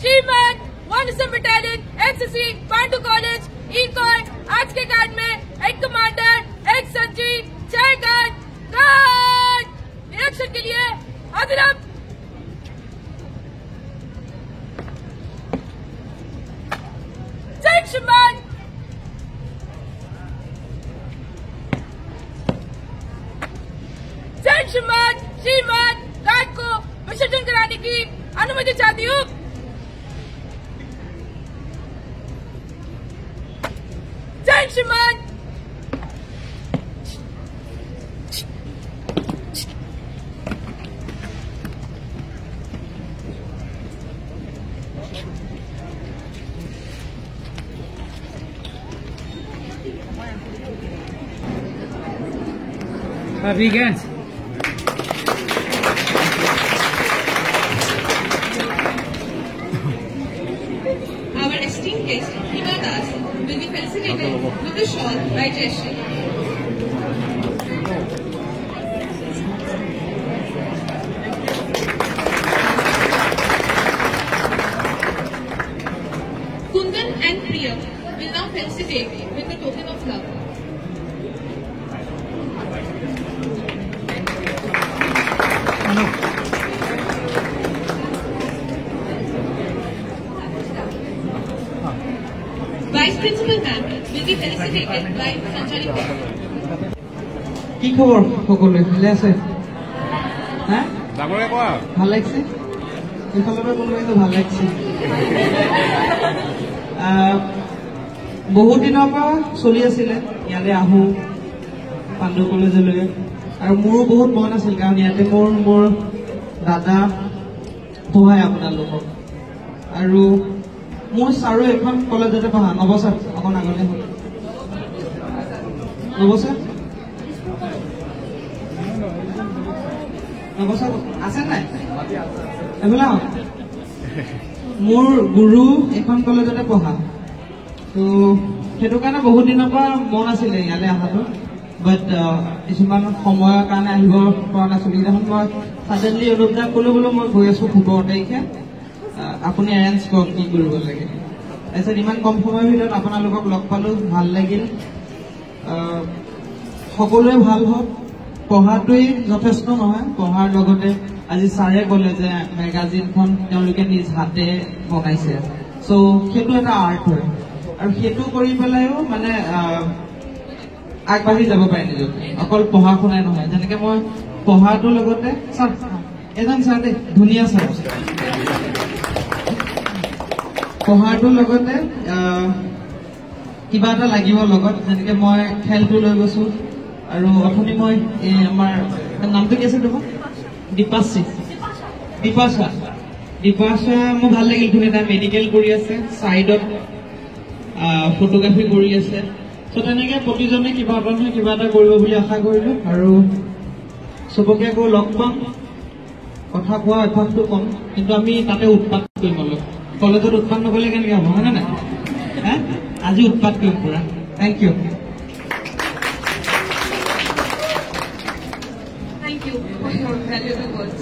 श्रीमान 1 battalion NCC Pandu college इकोन आज के guard में एक कमांडर एक सज्जी 6 गार्ड निरीक्षण के लिए हाजिर। जय श्रीमान। जय श्रीमान गार्ड को विसर्जन कराने की अनुमति चाहती हूँ। जय श्रीमान। Weekends. Our esteemed guest, Hiba Das, will be felicitated with the shawl by Jayashree. Kundan and Priya will now felicitate with the token of love. Vice Principal Ma'am will be felicitated by Sanchari Kaur. কি খবর সকলে ভালে আছে? হ্যাঁ ডাঙরে কোৱা ভাল লাগছে ইফালৰ কোনোবাইতো ভাল লাগছে বহুত দিনৰ পৰা চলি আছিলে ইয়ালে আহো পাণ্ডু কলেজলৈ আৰু মোৰো বহুত মন আছিল কাৰণ ইয়াতে মোৰ দাদা পঢ়ায় আপোনালোকক আৰু মোৰ ছাৰো এখন কলেজতে পঢ়া নৱছৰ অকণ আগতে হ'ল নৱছৰ আছে নাই এইফালে মোৰ গুৰু এখন কলেজতে পঢ়া তো সেইটো কাৰণে বহুত দিনৰ পৰা মন আছিলে ইয়ালে অহাটো বাট কিছুমান সময়ৰ কাৰণে আহিব পৰা নাছিলো দেখোন মই ছাডেনলি অনুপ্ৰাণ ক'লো বোলো মই গৈ আছো 17 তাৰিখে আপুনি এৰেঞ্জ কৰক কি কৰিব লাগে তাৰপিছত ইমান কম সময়ৰ ভিতৰত আপোনালোকক লগ পালো ভাল লাগিল সকলোৱে ভাল হওক পঢ়াটোৱেই যথেষ্ট নহয় পঢ়াৰ লগতে আজি ছাৰে ক'লে যে মেগাজিনখন তেওঁলোকে নিজ হাতে বনাইছে চ' সেইটো এটা আৰ্ট হয় আৰু সেইটো কৰি পেলাইও মানে আগবাঢ়ি যাব পাৰে নিজকে অকল পঢ়া শুনাই নহয় যেনেকে মই পঢ়াটোৰ লগতে ছাৰ এজন ছাৰ দেই ধুনীয়া ছাৰ পঢ়াটোৰ লগতে কিবা এটা লাগিব লগত যেনেকে মই খেলটো লৈ গৈছো আৰু অথনি মই আমাৰ নামটো কি আছিল তোমাৰ দীপাশা মোৰ ভাল লাগিল তুমি তাই মেডিকেল কৰি আছে চাইডত ফটোগ্ৰাফী কৰি আছে চ' তেনেকে প্ৰতিজনে কিবা এটা নহয় কিবা এটা কৰিব বুলি আশা কৰিলো আৰু চবকে আকৌ লগ পাম কথা কোৱা অভ্যাসটো কম কিন্তু আমি তাতে উৎপাত কৰিম অলপ কলেজত উৎপাত নকৰিলে কেনেকে হ'ব হয়নে নাই হা আজি উৎপাত কৰিম পুৰা thank you Thank you for your valuable words.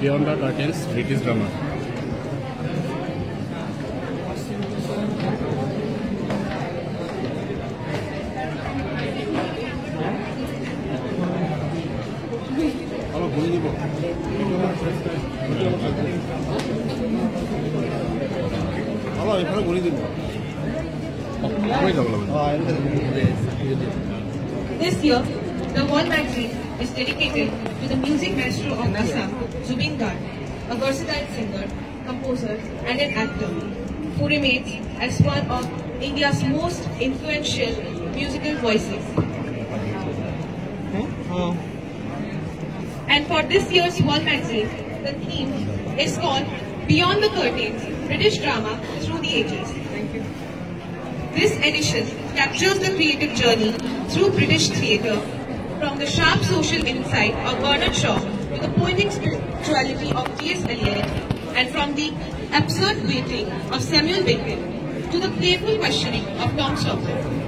Beyond the Curtains, British drama. Hello, এইফালে ঘূৰি দিব This year, the World Magazine is dedicated to the music maestro of Assam, Zubin Garg, a versatile singer, composer, and an actor who remains as one of India's most influential musical voices. And for this year's World Magazine, the theme is called Beyond the Curtains, British Drama Through the Ages. This edition captures the creative journey through British theatre, from the sharp social insight of Bernard Shaw to the poetic spirituality of T.S. Eliot, and from the absurd waiting of Samuel Bacon to the playful questioning of Tom Sawyer.